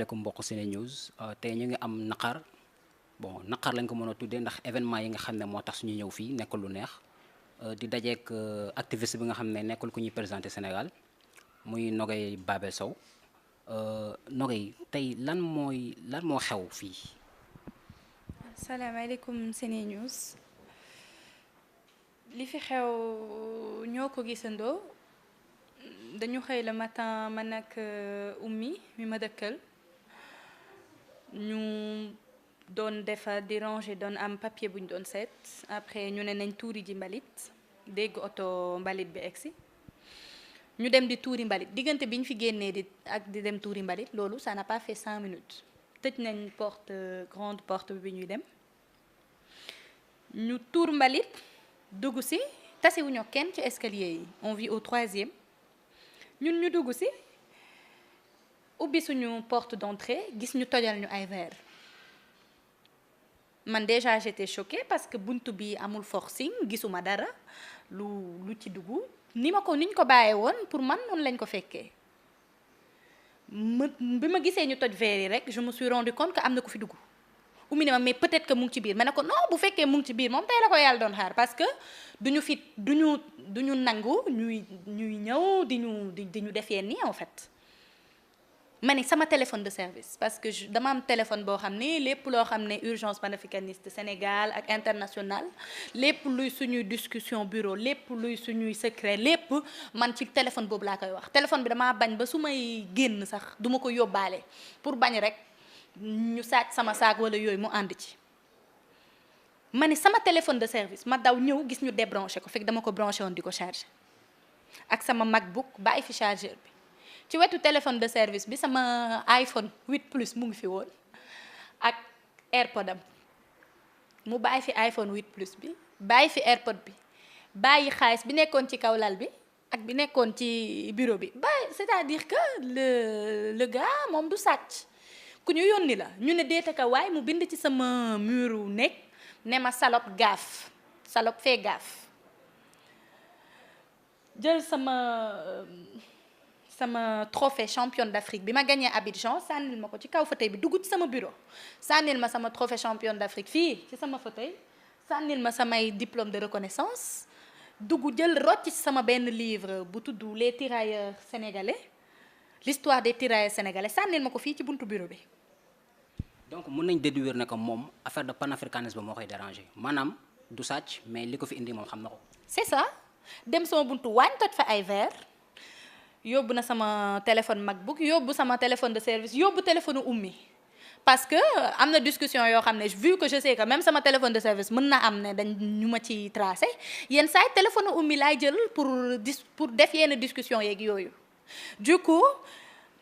asalaamaaleykum mbokk Sene News tey ñu ngi am naqar bon naqar lañ ko mën a tuddee ndax événement yi nga xam ne moo tax suñu ñëw fii nekkul lu neex di dajeek activiste bi nga xam ne nekkul ku ñuy présenté Sénégal muy Nogay Babel Sow Nogay tey lan moo xew fii. asalaamaaleykum Sene News li fi xew ñoo ko gisandoo dañu xëy le matin man ak Oumy mi ma dëkkal ñu doon defar di ranger doon am papier bu ñu doon seet après ñu ne nañ tuuri ji mbalit dégg oto mbalit bi egsi ñu dem di tuuri mbalit diggante bi ñu fi génnee di dem tuuri mbalit loolu ça n'a pas fait 5 minutes tëj nañ grande porte bi ñuy dem ñu tuur mbalit dugg si tasewuñu kenn ci escalier yi on vit au 3e ñun ñu dugg si ubbi suñu porte d'entrée gis ñu tojal ñu ay verre man déjà j'étais choquée parce que buntu bi amul forcing gisuma dara lu ci dugg niñ ko bàyyee woon pour man noonu lañ ko fekkee bi ma gisee ñu toj verre yi rek je me suis rendu compte que am na ku fi dugg Oumy ne ma mais peut-être que mu ngi ci biir ma ne ko non bu fekkee mu ngi ci biir moom tey la ko yàlla doon xaar parce que duñu nangu ñuy ñëw di ñu defee nii en fait ma ni sama téléphone de service parce que dama am téléphone boo xam ne lépp loo xam ne urgence panafricaniste Sénégal ak international lépp luy suñuy discussion bureau lépp luy suñuy secret lépp man ci téléphone boobu laa koy wax téléphone bi damaa bañ ba su may génn sax duma ko yóbbaale pour bañ rek ñu sàcc sama saag wala yooyu mu ànd ci ma ni sama téléphone de service ma daw ñëw gis ñu débranché ko fekk dama ko branché woon di ko chargé ak sama MacBook bàyyi fi chargeur bi ci wetu téléphone de service bi sama iPhone 8 Plus mu ngi fi woon ak AirPod am mu bàyyi fi iPhone 8 Plus bi bàyyi fi AirPod bi bàyyi xaalis bi nekkoon ci kaw lal bi ak bi nekkoon ci bureau bi bàyyi c'est-à-dire que le gars moom du sàcc ku ñu yónni la ñu ne déeta ka waay mu bind ci sama muru nekk ne ma salope gaaf salope fee gaaf jël sama trophée championne d'Afrique bi ma gagné Abidjan sànnil ma ko ci kaw fauteuil bi dugg ci sama bureau sànnil ma sama trophée championne d'Afrique fii ci sama fauteuil sànnil ma samay diplôme de reconnaissance dugg jël rocc ci sama benn livre bu tudd les tirailleurs sénégalais l'histoire des tirailleurs sénégalais sànnil ma ko fii ci buntu bureau bi. donc mën nañ déduire ne que moom affaire de panafricanisme moo koy déranger maanaam du sàcc mais li ko fi indi moom xam na ko. c'est ça dem sama buntu waañ toj fa ay verre yóbbu na sama téléphone MacBook yóbbu sama téléphone de service yóbbu téléphone Oumy parce que am na discussion yoo xam ne vu que je sais que même sama téléphone de service mën na am ne dañ ñu ma ci tracé yenn saa yi téléphone Oumy laay jël pour def yenn discussion yeeg yooyu du coup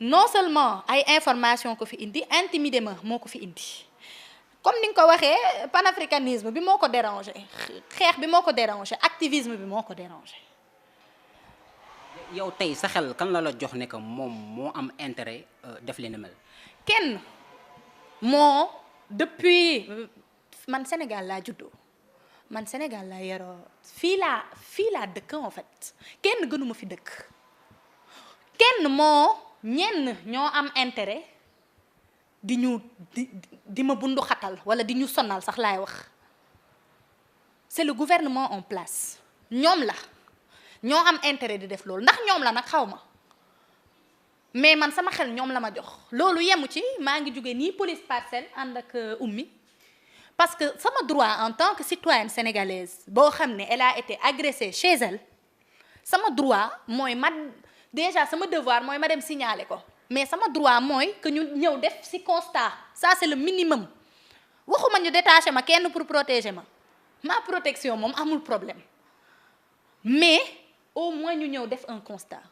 non seulement ay information ko fi indi intimidé ma moo ko fi indi comme ni nga ko waxee panafricanisme bi moo ko dérangé xeex bi moo ko dérangé activisme bi moo ko dérangé. yow tey sa xel kan la jox ne que moom moo am intérêt def li ni mel. kenn moo depuis man Sénégal laa juddoo man Sénégal laa yaroo fii laa dëkk en fait kenn gënuma fi dëkk kenn ñenn ñoo am intérêt di ma bundu xatal wala di ñu sonal sax laay wax c'est le gouvernement en place ñoom ñoo am intérêt di def loolu ndax ñoom la nag xaw ma mais man sama xel ñoom la ma jox loolu yemu ci maa ngi jóge nii police parcelle ànd ak Oumy parce que sama droit en tant que citoyenne sénégalaise boo xam ne elle a été agressée chez elle sama droit mooy déjà sama devoir mooy ma dem signaler ko mais sama droit mooy que ñu ñëw def ci constat ça c'est le minimum waxuma ñu détaché ma kenn pour protéger ma protection moom amul problème mais au moins ñu ñëw def un constat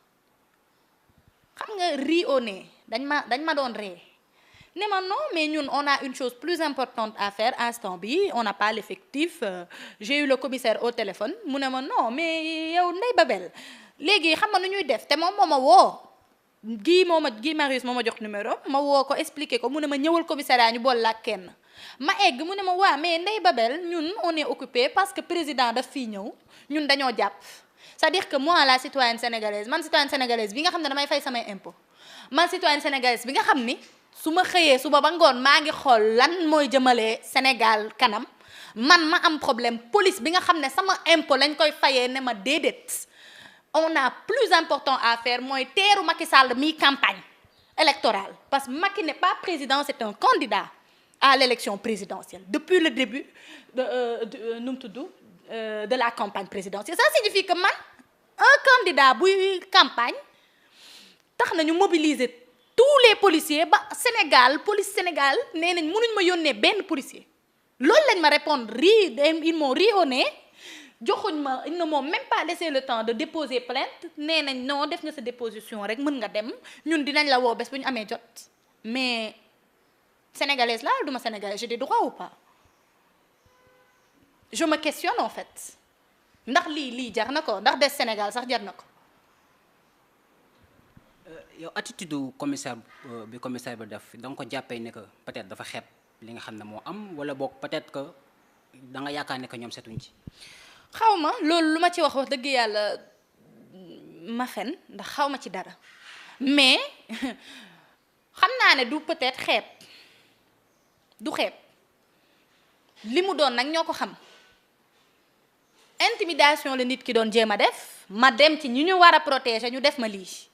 xam nga ri au nez dañ ma doon ree ne ma non mais ñun on a une chose plus importante à faire instant bi on n'a pas l'effectif j'ai eu le commissaire au téléphone mu ne ma non mais yow Ndeye Babel léegi xam nga nu ñuy def te moom moo ma woo Guy Marius moo ma jox numéro ma woo ko expliquer ko mu ne ma ñëwal commissariat ñu bool la ak kenn ma egg mu ne ma waa mais Ndeye Babel ñun on est occupé parce que président daf fii ñëw ñun dañoo jàpp c'est-à-dire que moi la citoyenne sénégalaise man citoyenne sénégalaise bi nga xam ne damay fay samay impôt man citoyenne sénégalaise bi nga xam ni su ma xëyee suba ba ngoon maa ngi xool lan mooy jëmale Sénégal kanam man ma am problème police bi nga xam ne sama impôt lañ koy fayee ne ma déedéet on a plus important à faire mooy teeru Macky Sall mi campagne électorale parce que Macky n'est pas président, c'est un candidat à l'élection présidentielle depuis le début de la campagne présidentielle. Ça signifie que man un candidat buy campagne tax nañu mobiliser tous les policiers ba Sénégal police Sénégal nee nañ mënuñ ma yónnee benn policier loolu lañ ma répondre ils m'ont ri au nez joxuñ ma ils ne m'ont même pas laissé le temps de déposer plainte nee nañ non def nga sa déposition rek mën nga dem ñun dinañ la woo bés bu ñu amee jot mais sénégalaise là duma sénégalaise j'ai des droits ou pas je me questionne en fait ndax lii jar na ko ndax des Sénégal sax jar na ko. yow attitude commissaire bi commissaire bi def da nga ko jàppee ne que peut-être dafa xeeb li nga xam ne moo am wala boog peut-être que da nga yaakaar ne que ñoom setuñ ci. xaw ma loolu lu ma ci wax dëgg yàlla ma fen ndax xaw ma ci dara mais xam naa ne du peut-être xeeb du xeeb li mu doon nag ñoo ko xam intimidation la nit ki doon jéem a def ma dem ci ñi ñu war a protéger ñu def ma lii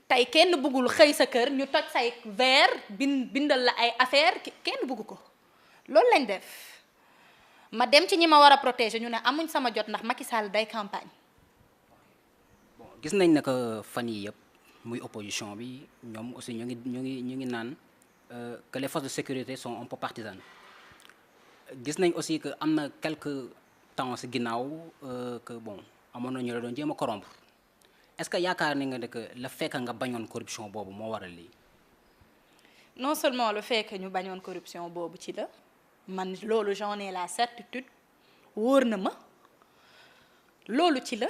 tey kenn bëggul xëy sa kër ñu toj say verre bindal la ay affaire kenn bëggu ko loolu lañ def ma dem ci ñi ma war a protéger ñu ne amuñ sama jot ndax Macky Sall day campagne. bon gis nañ ne que fan yi yëpp muy opposition bi ñoom aussi ñu ngi naan que les forces de sécurité sont un peu partisanes gis nañ aussi que am na quelques temps ci ginnaaw que bon amoon na ñu la doon jéem a corrompre est-ce que yaakaar ni nga ne que le fait que nga bañoon corruption boobu moo waral lii. non seulement le fait que ñu bañoon corruption boobu ci la. man loolu j'en ai la certitude wóor na ma loolu ci la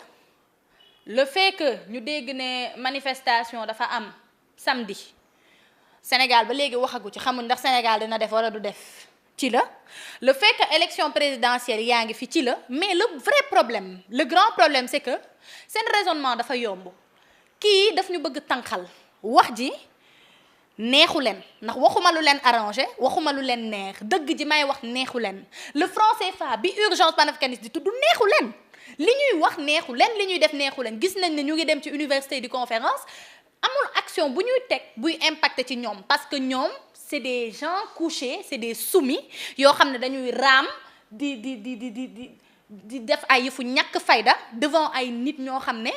le fait que ñu dégg ne manifestation dafa am samedi Sénégal ba léegi waxagu ci xamuñ ndax Sénégal dina def wala du def ci la le fait que élection présidentielle yaa ngi fi ci la mais le vrai problème le grand problème c'est que seen raisonnement dafa yomb kii daf ñu bëgg tànqal wax ji neexu leen ndax waxuma lu leen arrangé waxuma lu leen neex dëgg ji may wax neexu leen le franc CFA bi urgence panafricaniste di tudd neexu leen li ñuy wax neexu leen li ñuy def neexu leen gis nañ ne ñu ngi dem ci université di conférence amul action bu ñuy teg buy impacté ci ñoom parce que ñoom c'est des gens couchés c'est des soumis yoo xam ne dañuy raam di def ay yëfu ñàkk fayda devant ay nit ñoo xam ne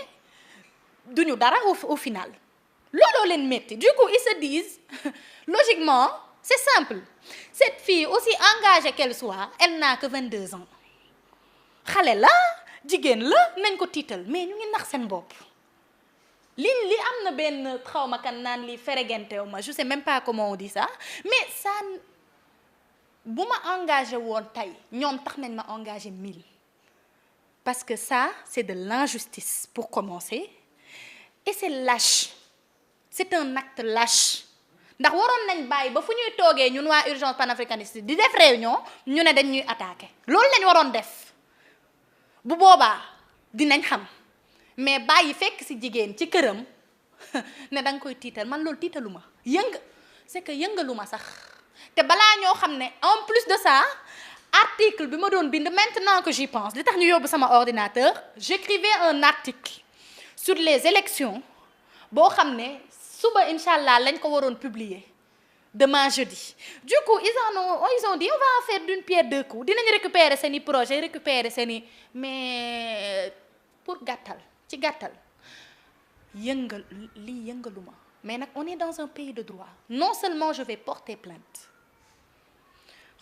duñu dara au final looloo leen métti du coup ils se disent logiquement c'est simple cette fille aussi engagée qu'elle soit elle n'a que 22 ans xale la jigéen la nañ ko tiital mais ñu ngi nax seen bopp li am na benn xawma kan naan li feregentew ma je sais même pas comment on dit ça mais ça bu ma engagé woon tey ñoom tax nañ ma engagé 1000 parce que ça c'est de l'injustice pour commencer et c'est lâche c'est un acte lâche ndax waroon nañ bàyyi ba fu ñuy toogee ñun waa urgence panafricaniste di def réunion ñu ne dañ ñuy attaquer loolu lañ waroon def bu boobaa dinañ xam mais bàyyi fekk ci jigéen ci këram ne da nga koy tiital man loolu tiitaluma c'est que yëngaluma sax te balaa ñoo xam ne en plus de ça article bi ma doon bind maintenant que j'y pense li tax ñu yóbbu sama ordinateur j'écrivais un article sur les élections boo xam ne suba inch'Allah lañ ko waroon publier demain jeudi du coup ils ont dit on va en faire d'une pierre deux coups dinañ récupérer seeni projet récupérer seeni mais pour gàttal ci gàttal lii yëngaluma mais nag on est dans un pays de droit non seulement je vais porter plainte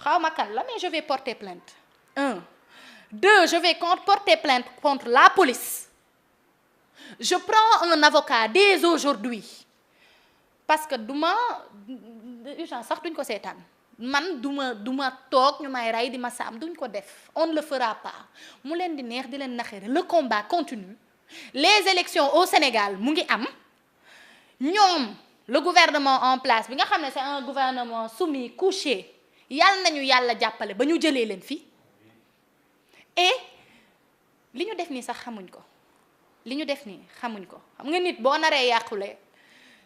xawma kan la mais je vais porter plainte 1 2 je vais porter plainte contre la police je prends un avocat dès aujourd'hui parce que duma urgence sax duñ ko seetaan man duma toog ñu may rey di ma saam duñ ko def on ne le fera pas mu leen di neex di leen naxere le combat continue les élections au Sénégal mu ngi am ñoom le gouvernement en place bi nga xam ne c'est un gouvernement soumis couché yàlla nañu yàlla jàppale ba ñu jëlee leen fii et li ñu def nii sax xamuñ ko li ñu def nii xamuñ ko xam nga nit boo naree yàqule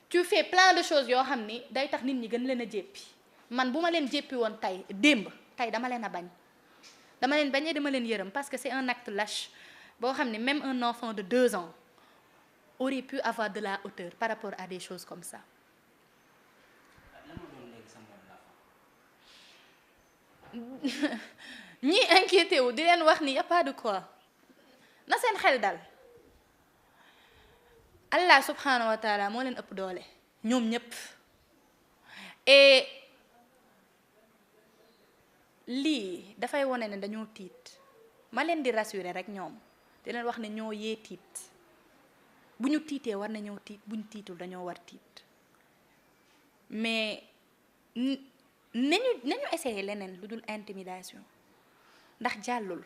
tu fais plein de choses yoo xam ni day tax nit ñi gën leen a jéppi man bu ma leen jéppi woon tey démb tey dama leen a bañ dama leen bañee dama leen yërëm parce que c'est un acte lâche boo xam ne même un enfant de 2 ans aurait pu avoir de la hauteur par rapport à des choses comme ça. ñi inquiété wu di leen wax ni y a pas de quoi na seen xel dal Allah subhanahu wa taala moo leen ëpp doole ñoom ñëpp et lii dafay wone ne dañoo tiit ma leen di rassurer rek ñoom di leen wax ne ñoo yee tiit bu ñu tiitee war nañoo tiit bu ñu tiitul dañoo war tiit mais nañu essayer leneen lu dul intimidation ndax jàllul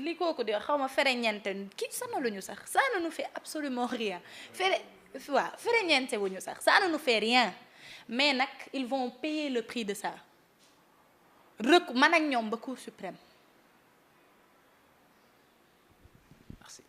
li kooku di xaw ma fereñente kii sonaluñu sax ça ne nous fait absolument rien fereñente wuñu sax ça ne nous fait rien mais nag ils vont payer le prix de ça man ak ñoom ba Cour suprême. Merci.